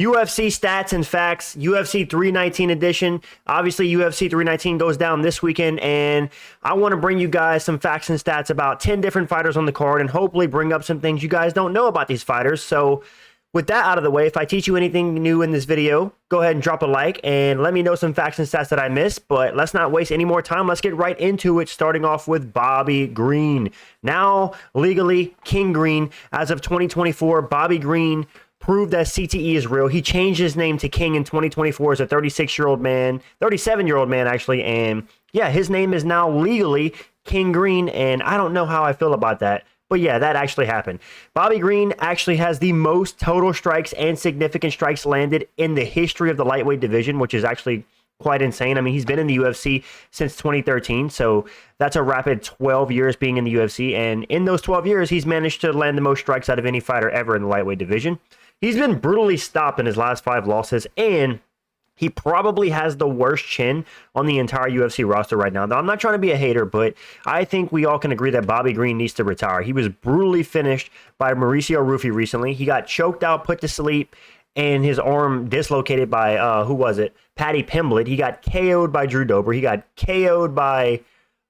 UFC stats and facts, UFC 319 edition. Obviously, UFC 319 goes down this weekend, and I want to bring you guys some facts and stats about 10 different fighters on the card and hopefully bring up some things you guys don't know about these fighters. So with that out of the way, if I teach you anything new in this video, go ahead and drop a like and let me know some facts and stats that I missed. But let's not waste any more time. Let's get right into it, starting off with Bobby Green. Now, legally, King Green. As of 2024, Bobby Green proved that CTE is real. He changed his name to King in 2024 as a 36-year-old man, 37-year-old man, actually. And yeah, his name is now legally King Green. And I don't know how I feel about that. But yeah, that actually happened. Bobby Green actually has the most total strikes and significant strikes landed in the history of the lightweight division, which is actually quite insane. I mean, he's been in the UFC since 2013, so that's a rapid 12 years being in the UFC. And in those 12 years, he's managed to land the most strikes out of any fighter ever in the lightweight division. He's been brutally stopped in his last 5 losses, and he probably has the worst chin on the entire UFC roster right now. Now, I'm not trying to be a hater, but I think we all can agree that Bobby Green needs to retire. He was brutally finished by Mauricio Rufy recently. He got choked out, put to sleep, and his arm dislocated by, who was it? Paddy Pimblett. He got KO'd by Drew Dober. He got KO'd by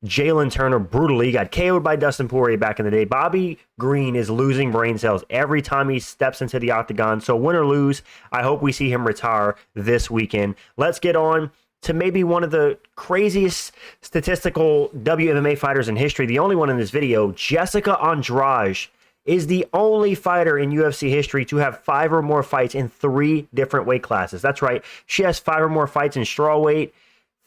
Jalen Turner brutally. He got KO'd by Dustin Poirier back in the day. Bobby Green is losing brain cells every time he steps into the octagon. So win or lose, I hope we see him retire this weekend. Let's get on to maybe one of the craziest statistical WMMA fighters in history. The only one in this video, Jessica Andrade, is the only fighter in UFC history to have 5 or more fights in 3 different weight classes. That's right. She has 5 or more fights in strawweight,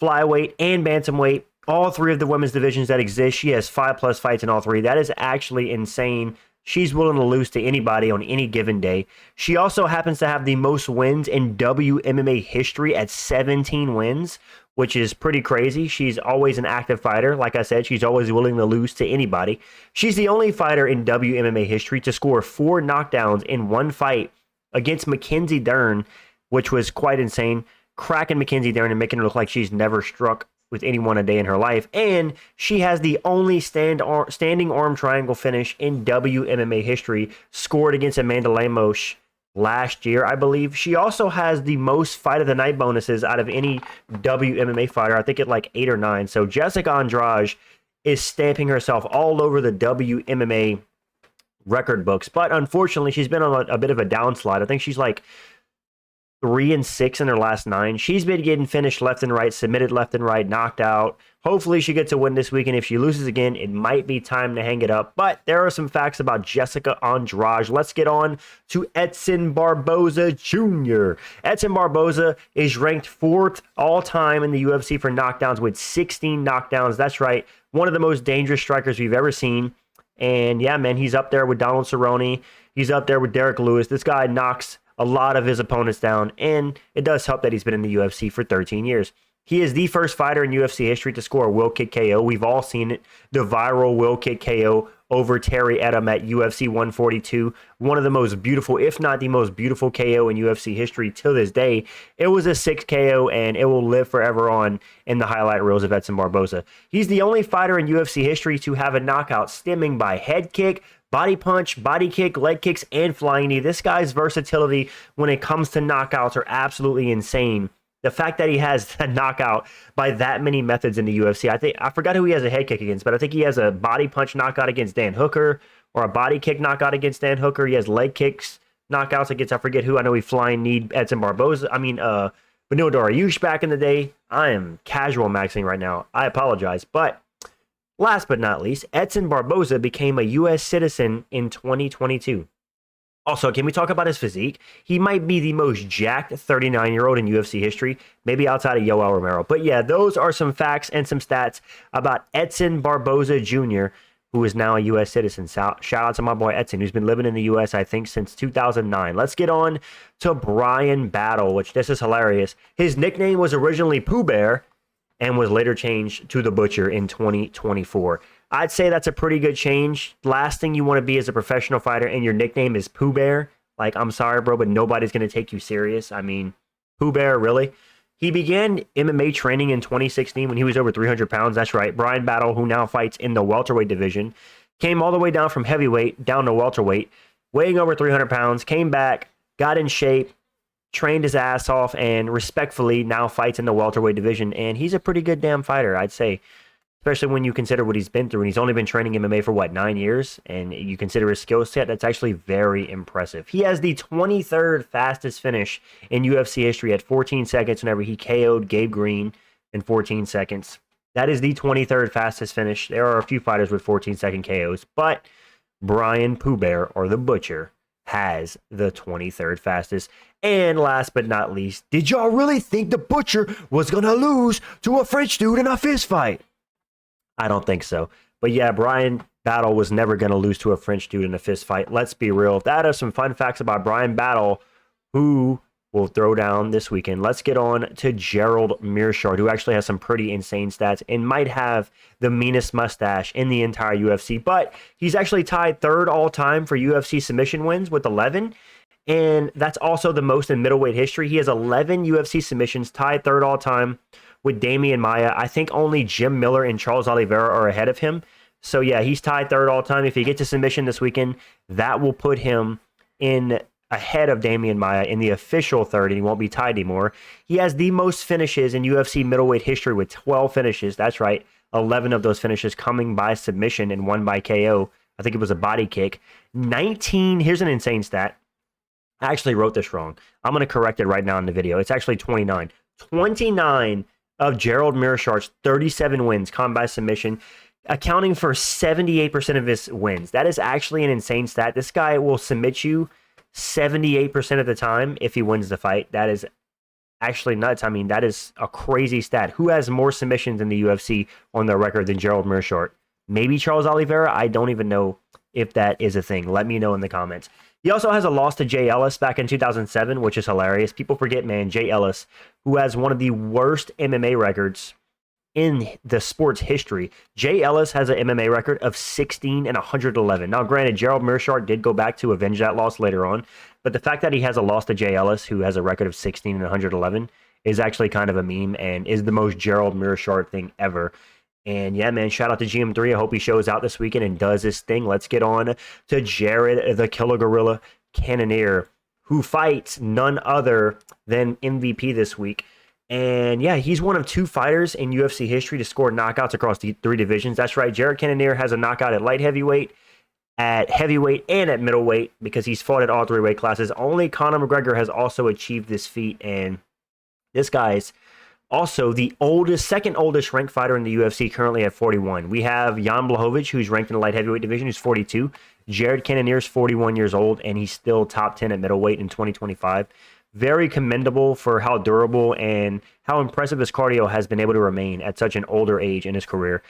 flyweight, and bantamweight. All 3 of the women's divisions that exist, she has 5+ fights in all 3. That is actually insane. She's willing to lose to anybody on any given day. She also happens to have the most wins in WMMA history at 17 wins, which is pretty crazy. She's always an active fighter. Like I said, she's always willing to lose to anybody. She's the only fighter in WMMA history to score 4 knockdowns in one fight against Mackenzie Dern, which was quite insane. Cracking Mackenzie Dern and making her look like she's never struck with anyone a day in her life. And she has the only standing arm triangle finish in WMMA history, scored against Amanda Lemos last year, I believe. She also has the most fight of the night bonuses out of any WMMA fighter, I think at like 8 or 9. So Jessica Andrade is stamping herself all over the WMMA record books. But unfortunately, she's been on a bit of a downslide. I think she's like 3-6 in her last 9. She's been getting finished left and right, submitted left and right, knocked out. Hopefully she gets a win this weekend. If she loses again, it might be time to hang it up. But there are some facts about Jessica Andrade. Let's get on to Edson Barboza Jr. Edson Barboza is ranked 4th all-time in the UFC for knockdowns with 16 knockdowns. That's right, one of the most dangerous strikers we've ever seen. And yeah, man, he's up there with Donald Cerrone. He's up there with Derek Lewis. This guy knocks a lot of his opponents down, and it does help that he's been in the UFC for 13 years. He is the first fighter in UFC history to score a will kick KO. We've all seen it, the viral will kick KO over Terry Edom at UFC 142. One of the most beautiful, if not the most beautiful KO in UFC history till this day. It was a 6 KO, and it will live forever on in the highlight reels of Edson Barboza. He's the only fighter in UFC history to have a knockout stemming by head kick, body punch, body kick, leg kicks, and flying knee. This guy's versatility when it comes to knockouts are absolutely insane. The fact that he has a knockout by that many methods in the UFC, I forgot who he has a head kick against, but I think he has a body punch knockout against Dan Hooker or a body kick knockout against Dan Hooker. He has leg kicks knockouts against, I forget who. I know he flying knee Edson Barboza. Benil Dariush back in the day. I am casual maxing right now. I apologize, but last but not least, Edson Barboza became a U.S. citizen in 2022. Also, can we talk about his physique? He might be the most jacked 39-year-old in UFC history, maybe outside of Yoel Romero. But yeah, those are some facts and some stats about Edson Barboza Jr., who is now a U.S. citizen. Shout out to my boy Edson, who's been living in the U.S., I think, since 2009. Let's get on to Bryan Battle, which this is hilarious. His nickname was originally Pooh Bear and was later changed to The Butcher in 2024. I'd say that's a pretty good change. Last thing you want to be as a professional fighter and your nickname is Pooh Bear. Like, I'm sorry, bro, but nobody's going to take you serious. I mean, Pooh Bear, really? He began MMA training in 2016 when he was over 300 pounds. That's right. Bryan Battle, who now fights in the welterweight division, came all the way down from heavyweight down to welterweight, weighing over 300 pounds, came back, got in shape, trained his ass off, and respectfully now fights in the welterweight division. And he's a pretty good damn fighter, I'd say, especially when you consider what he's been through. And he's only been training MMA for what, 9 years? And you consider his skill set, that's actually very impressive. He has the 23rd fastest finish in UFC history at 14 seconds whenever he KO'd Gabe Green in 14 seconds. That is the 23rd fastest finish. There are a few fighters with 14-second KOs, but Brian Pooh Bear, or the Butcher, has the 23rd fastest. And last but not least, did y'all really think the Butcher was going to lose to a French dude in a fist fight? I don't think so. But yeah, Bryan Battle was never going to lose to a French dude in a fist fight. Let's be real. That are some fun facts about Bryan Battle, who will throw down this weekend. Let's get on to Gerald Mir, who actually has some pretty insane stats and might have the meanest mustache in the entire UFC. But he's actually tied third all-time for UFC submission wins with 11. And that's also the most in middleweight history. He has 11 UFC submissions, tied third all-time with Damian Maia. I think only Jim Miller and Charles Oliveira are ahead of him. So yeah, he's tied third all-time. If he gets a submission this weekend, that will put him in ahead of Damian Maia in the official third, and he won't be tied anymore. He has the most finishes in UFC middleweight history with 12 finishes. That's right, 11 of those finishes coming by submission and 1 by KO. I think it was a body kick. 19, here's an insane stat. I actually wrote this wrong. I'm going to correct it right now in the video. It's actually 29. 29 of Gerald Meerschaert's 37 wins come by submission, accounting for 78% of his wins. That is actually an insane stat. This guy will submit you 78% of the time if he wins the fight. That is actually nuts. I mean, that is a crazy stat. Who has more submissions in the UFC on their record than Gerald Meerschaert? Maybe Charles Oliveira? I don't even know if that is a thing. Let me know in the comments. He also has a loss to Jay Ellis back in 2007, which is hilarious. People forget, man, Jay Ellis, who has one of the worst MMA records in the sport's history. Jay Ellis has an MMA record of 16 and 111. Now, granted, Gerald Meerschaert did go back to avenge that loss later on, but the fact that he has a loss to Jay Ellis, who has a record of 16 and 111, is actually kind of a meme and is the most Gerald Meerschaert thing ever. And yeah, man, shout out to GM3. I hope he shows out this weekend and does his thing. Let's get on to Jared the Killer Gorilla Cannonier, who fights none other than MVP this week. And yeah, he's one of 2 fighters in UFC history to score knockouts across the 3 divisions. That's right, Jared Cannonier has a knockout at light heavyweight, at heavyweight, and at middleweight because he's fought at all 3 weight classes. Only Conor McGregor has also achieved this feat, and this guy's also the oldest, second oldest ranked fighter in the UFC, currently at 41. We have Jan Blachowicz, who's ranked in the light heavyweight division, who's 42. Jared Cannonier's 41 years old, and he's still top 10 at middleweight in 2025. Very commendable for how durable and how impressive his cardio has been able to remain at such an older age in his career.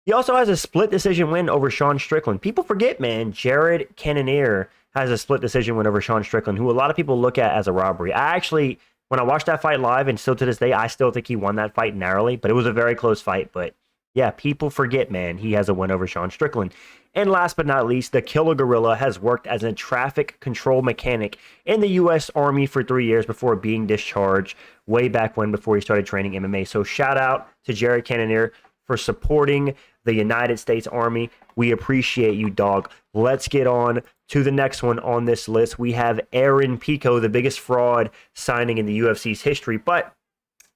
He also has a split decision win over Sean Strickland. People forget, man, Jared Cannonier has a split decision win over Sean Strickland, who a lot of people look at as a robbery. I actually, when I watched that fight live, and still to this day, I still think he won that fight narrowly, but it was a very close fight. But yeah, people forget, man, he has a win over Sean Strickland. And last but not least, the Killer Gorilla has worked as a traffic control mechanic in the U.S. Army for 3 years before being discharged way back when, before he started training MMA. So shout out to Jared Cannonier for supporting the United States Army. We appreciate you, dog. Let's get on to the next one on this list. We have Aaron Pico, the biggest fraud signing in the UFC's history. But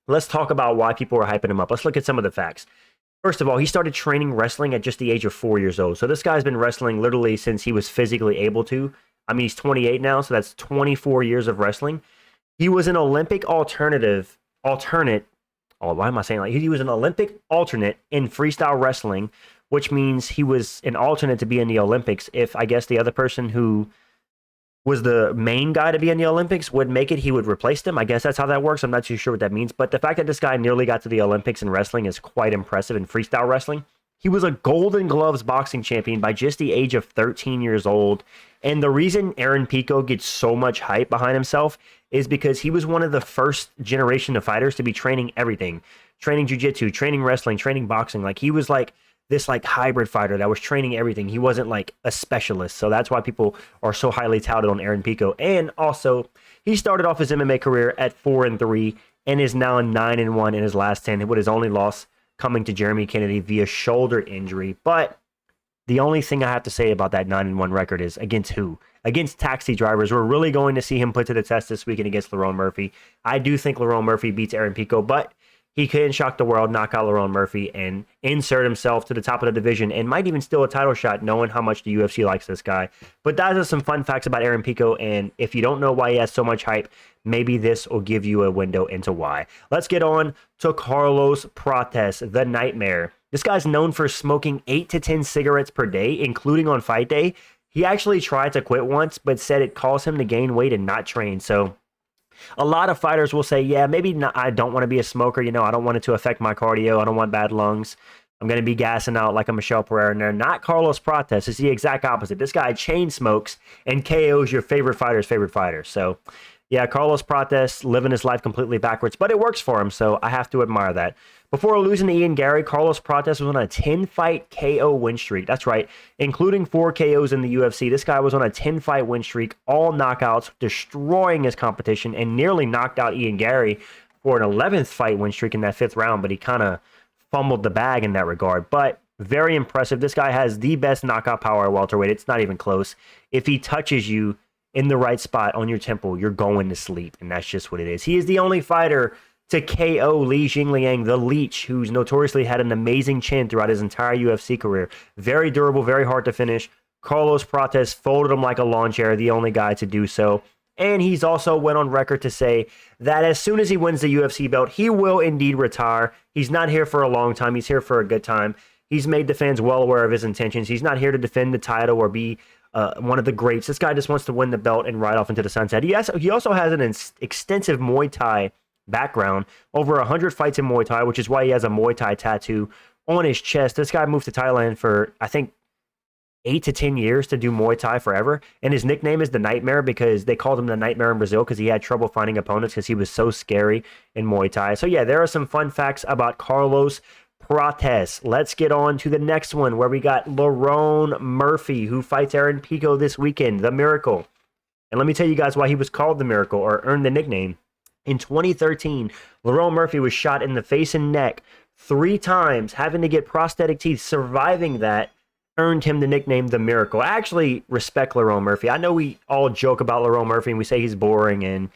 let's talk about why people are hyping him up. Let's look at some of the facts. First of all, he started training wrestling at just the age of 4 years old. So this guy's been wrestling literally since he was physically able to. I mean, he's 28 now, so that's 24 years of wrestling. He was an Olympic alternate. Oh, why am I saying like he was an Olympic alternate in freestyle wrestling, which means he was an alternate to be in the Olympics if, I guess, the other person who was the main guy to be in the Olympics would make it, he would replace them. I guess that's how that works. I'm not too sure what that means. But the fact that this guy nearly got to the Olympics in wrestling is quite impressive in freestyle wrestling. He was a Golden Gloves boxing champion by just the age of 13 years old. And the reason Aaron Pico gets so much hype behind himself is because he was one of the first generation of fighters to be training everything. Training jiu-jitsu, training wrestling, training boxing. Like he was like this like hybrid fighter that was training everything. He wasn't like a specialist. So that's why people are so highly touted on Aaron Pico. And also, he started off his MMA career at 4-3 and is now 9-1 in his last 10, with his only loss coming to Jeremy Kennedy via shoulder injury. But The only thing I have to say about that 9-1 record is against who? Against taxi drivers. We're really going to see him put to the test this weekend against Lerone Murphy. I do think Lerone Murphy beats Aaron Pico, but he can shock the world, knock out Lerone Murphy, and insert himself to the top of the division and might even steal a title shot, knowing how much the UFC likes this guy. But those are some fun facts about Aaron Pico, and if you don't know why he has so much hype, maybe this will give you a window into why. Let's get on to Carlos Prates, the Nightmare. This guy's known for smoking 8 to 10 cigarettes per day, including on fight day. He actually tried to quit once, but said it caused him to gain weight and not train. So a lot of fighters will say, yeah, maybe not, I don't want to be a smoker. You know, I don't want it to affect my cardio. I don't want bad lungs. I'm going to be gassing out like a Michelle Pereira. And they're not Carlos Prates. It's the exact opposite. This guy chain smokes and KOs your favorite fighter's favorite fighter. So yeah, Carlos Prates living his life completely backwards, but it works for him, so I have to admire that. Before losing to Ian Gary, Carlos Prates was on a 10-fight KO win streak. That's right, including 4 KOs in the UFC. This guy was on a 10-fight win streak, all knockouts, destroying his competition, and nearly knocked out Ian Gary for an 11th fight win streak in that 5th round, but he kind of fumbled the bag in that regard. But very impressive. This guy has the best knockout power at welterweight. It's not even close. If he touches you in the right spot on your temple, you're going to sleep, and that's just what it is. He is the only fighter to KO Li Jingliang, the Leech, who's notoriously had an amazing chin throughout his entire UFC career. Very durable, very hard to finish. Carlos Prates folded him like a lawn chair, the only guy to do so. And he's also went on record to say that as soon as he wins the UFC belt, he will indeed retire. He's not here for a long time. He's here for a good time. He's made the fans well aware of his intentions. He's not here to defend the title or be one of the greats. This guy just wants to win the belt and ride off into the sunset. He also has an extensive Muay Thai background, over 100 fights in Muay Thai, which is why he has a Muay Thai tattoo on his chest. This guy moved to Thailand for, I think, 8 to 10 years to do Muay Thai forever. And his nickname is the Nightmare because they called him the Nightmare in Brazil because he had trouble finding opponents because he was so scary in Muay Thai. So yeah, there are some fun facts about Carlos Prates. Let's get on to the next one where we got Lauron Murphy, who fights Aaron Pico this weekend, the Miracle. And let me tell you guys why he was called the Miracle or earned the nickname. In 2013, Lerone Murphy was shot in the face and neck 3 times, having to get prosthetic teeth. Surviving that earned him the nickname the Miracle. I actually respect Lerone Murphy. I know we all joke about Lerone Murphy and we say he's boring and,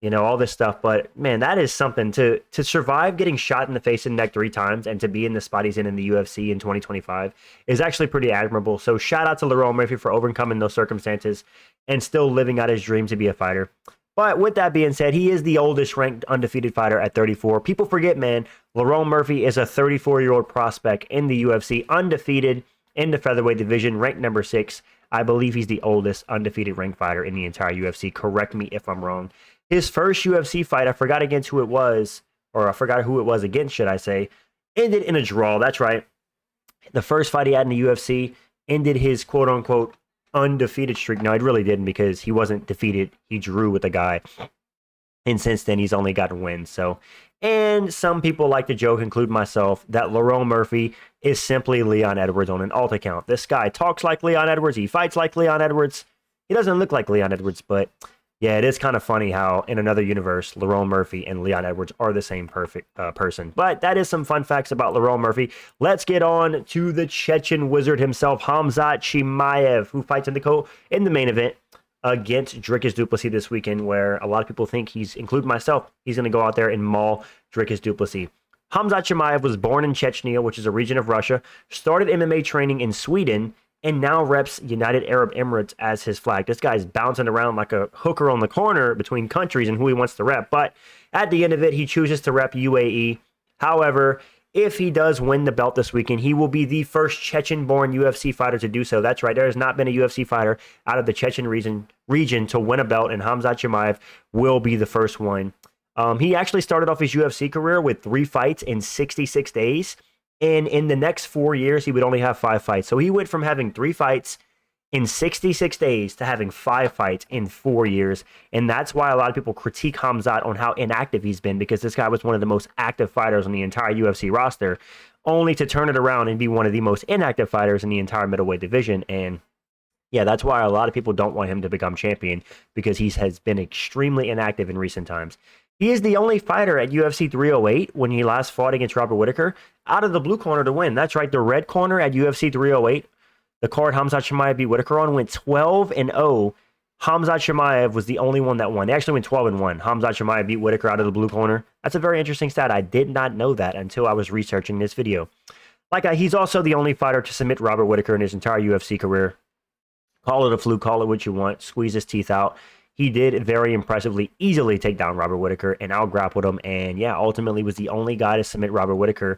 you know, all this stuff, but man, that is something to survive getting shot in the face and neck 3 times and to be in the spot he's in the UFC in 2025 is actually pretty admirable. So shout out to Lerone Murphy for overcoming those circumstances and still living out his dream to be a fighter. But with that being said, he is the oldest ranked undefeated fighter at 34. People forget, man, Lerone Murphy is a 34-year-old prospect in the UFC, undefeated in the featherweight division, ranked number 6. I believe he's the oldest undefeated ranked fighter in the entire UFC. Correct me if I'm wrong. His first UFC fight, I forgot against who it was, or I forgot who it was against, should I say, ended in a draw. That's right. The first fight he had in the UFC ended his quote-unquote undefeated streak. No, it really didn't because he wasn't defeated. He drew with a guy. And since then, he's only gotten wins. So, and some people like to joke, include myself, that Lerone Murphy is simply Leon Edwards on an alt account. This guy talks like Leon Edwards. He fights like Leon Edwards. He doesn't look like Leon Edwards, but yeah, it is kind of funny how in another universe, Lerone Murphy and Leon Edwards are the same perfect person. But that is some fun facts about Lerone Murphy. Let's get on to the Chechen wizard himself, Khamzat Chimaev, who fights in the main event against Dricus Du Plessis this weekend, where a lot of people think including myself, he's going to go out there and maul Dricus Du Plessis. Khamzat Chimaev was born in Chechnya, which is a region of Russia, started MMA training in Sweden, and now reps United Arab Emirates as his flag. This guy's bouncing around like a hooker on the corner between countries and who he wants to rep. But at the end of it, he chooses to rep UAE. However, if he does win the belt this weekend, he will be the first Chechen-born UFC fighter to do so. That's right. There has not been a UFC fighter out of the Chechen region to win a belt, and Khamzat Chimaev will be the first one. He actually started off his UFC career with 3 fights in 66 days. And in the next 4 years, he would only have 5 fights. So he went from having 3 fights in 66 days to having 5 fights in 4 years. And that's why a lot of people critique Khamzat on how inactive he's been, because this guy was one of the most active fighters on the entire UFC roster, only to turn it around and be one of the most inactive fighters in the entire middleweight division. And yeah, that's why a lot of people don't want him to become champion, because he has been extremely inactive in recent times. He is the only fighter at UFC 308 when he last fought against Robert Whittaker out of the blue corner to win. That's right, the red corner at UFC 308 The card Khamzat Chimaev beat Whitaker on went 12-0. Khamzat Chimaev was the only one that won. They actually went 12-1. Khamzat Chimaev beat Whitaker out of the blue corner. That's a very interesting stat. I did not know that until I was researching this video. He's also the only fighter to submit Robert Whitaker in his entire UFC career. Call it a fluke, call it what you want, squeeze his teeth out. He did very impressively, easily take down Robert Whitaker and out-grappled him. And yeah, ultimately was the only guy to submit Robert Whitaker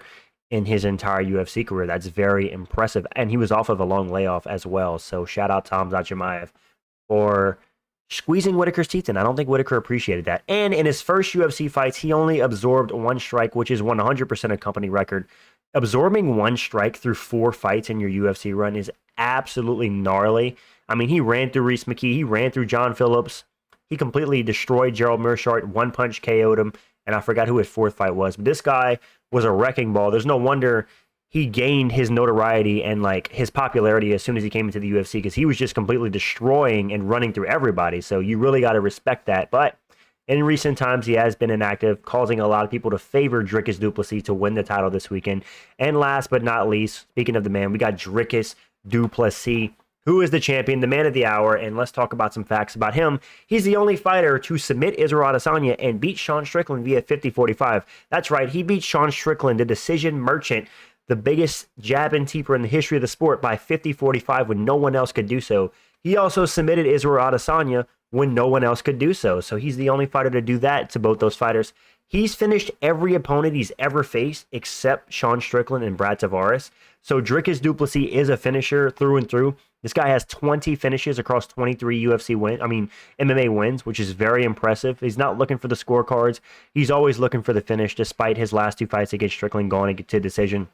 in his entire UFC career. That's very impressive. And he was off of a long layoff as well. So shout out to Khamzat Chimaev for squeezing Whitaker's teeth in. I don't think Whitaker appreciated that. And in his first UFC fights, he only absorbed 1 strike, which is 100% a company record. Absorbing 1 strike through 4 fights in your UFC run is absolutely gnarly. I mean, he ran through Reese McKee. He ran through John Phillips. He completely destroyed Gerald Mir, 1-punch KO'd him. And I forgot who his 4th fight was. But this guy was a wrecking ball. There's no wonder he gained his notoriety and his popularity as soon as he came into the UFC, because he was just completely destroying and running through everybody. So you really got to respect that. But in recent times, he has been inactive, causing a lot of people to favor Dricus Du Plessis to win the title this weekend. And last but not least, speaking of the man, we got Dricus Du Plessis, who is the champion, the man of the hour. And let's talk about some facts about him. He's the only fighter to submit Israel Adesanya and beat Sean Strickland via 50-45. That's right, he beat Sean Strickland, the decision merchant, the biggest jab and teeper in the history of the sport, by 50-45 when no one else could do so. He also submitted Israel Adesanya when no one else could do so. So he's the only fighter to do that to both those fighters. He's finished every opponent he's ever faced except Sean Strickland and Brad Tavares. So Dricus Du Plessis is a finisher through and through. This guy has 20 finishes across 23 MMA wins, which is very impressive. He's not looking for the scorecards. He's always looking for the finish, despite his last 2 fights against Strickland going to decision.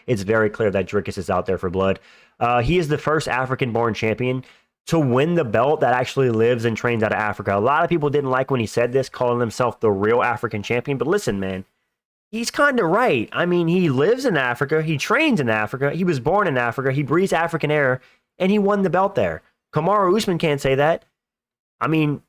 It's very clear that Dricus is out there for blood. He is the first African-born champion to win the belt that actually lives and trains out of Africa. A lot of people didn't like when he said this, calling himself the real African champion. But listen, man, he's kind of right. I mean, he lives in Africa. He trains in Africa. He was born in Africa. He breathes African air, and he won the belt there. Kamaru Usman can't say that. I mean,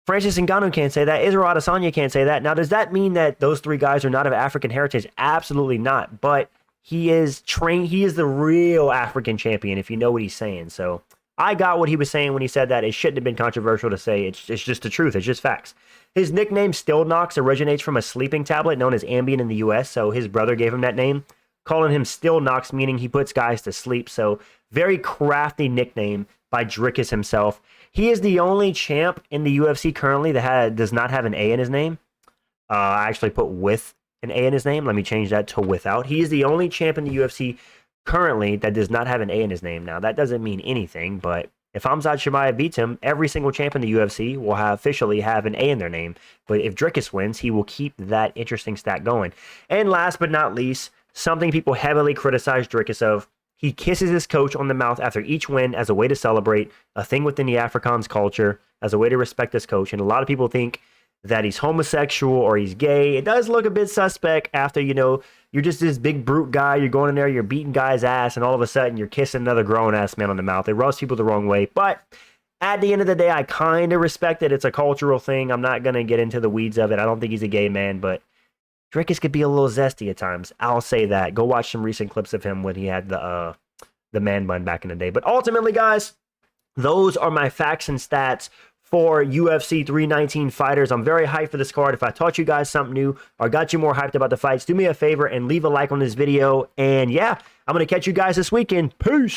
Francis Ngannou can't say that. Israel Adesanya can't say that. Now, does that mean that those 3 guys are not of African heritage? Absolutely not. But he is trained. He is the real African champion, if you know what he's saying. So I got what he was saying when he said that. It shouldn't have been controversial to say. It's just the truth. It's just facts. His nickname, Still Knox, originates from a sleeping tablet known as Ambien in the U.S., so his brother gave him that name, calling him Still Knox, meaning he puts guys to sleep. So very crafty nickname by Dricus himself. He is the only champ in the UFC currently that does not have an A in his name. I actually put with an A in his name. Let me change that to without. He is the only champ in the UFC currently that does not have an A in his name. Now, that doesn't mean anything, but if Khamzat Chimaev beats him, every single champ in the UFC will officially have an A in their name. But if Dricus wins, he will keep that interesting stat going. And last but not least, something people heavily criticize Dricus of, he kisses his coach on the mouth after each win as a way to celebrate, a thing within the Afrikaans culture, as a way to respect his coach. And a lot of people think that he's homosexual or he's gay. It does look a bit suspect after, you're just this big brute guy. You're going in there, you're beating guys' ass, and all of a sudden you're kissing another grown-ass man on the mouth. It rubs people the wrong way. But at the end of the day, I kind of respect it. It's a cultural thing. I'm not going to get into the weeds of it. I don't think he's a gay man, but Dricus could be a little zesty at times. I'll say that. Go watch some recent clips of him when he had the man bun back in the day. But ultimately, guys, those are my facts and stats for UFC 319 fighters. I'm very hyped for this card. If I taught you guys something new or got you more hyped about the fights, do me a favor and leave a like on this video. And yeah, I'm going to catch you guys this weekend. Peace.